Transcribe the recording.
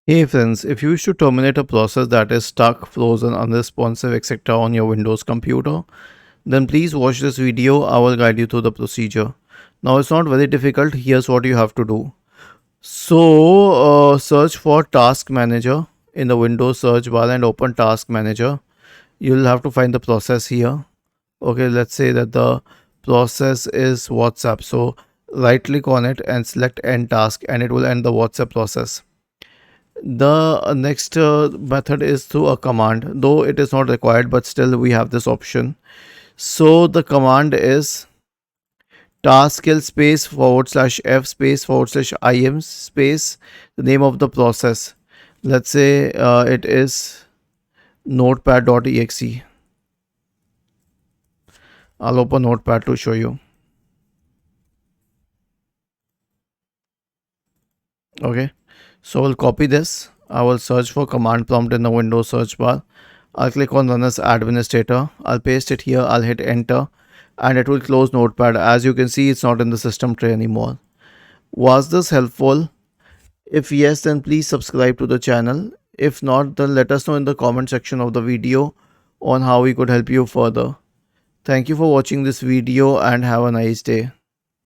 Hey friends, if you wish to terminate a process that is stuck, frozen, unresponsive, etc. on your Windows computer, then please watch this video. I will guide you through the procedure. Now it's not very difficult. Here's what you have to do. Search for Task Manager in the Windows search bar and open Task Manager. You'll have to find the process here. Okay, let's say that the process is WhatsApp. So right click on it and select End Task and it will end the WhatsApp process. The next method is through a command, though it is not required, but still we have this option. So the command is task kill space /f space /im space the name of the process. Let's say it is notepad.exe. I'll open notepad to show you. Okay, so I'll copy this. I will search for command prompt in the Windows search bar. I'll click on run as administrator. I'll paste it here. I'll hit enter and it will close notepad. As you can see, it's not in the system tray anymore. Was this helpful? If yes, then please subscribe to the channel. If not, then let us know in the comment section of the video on how we could help you further. Thank you for watching this video and have a nice day.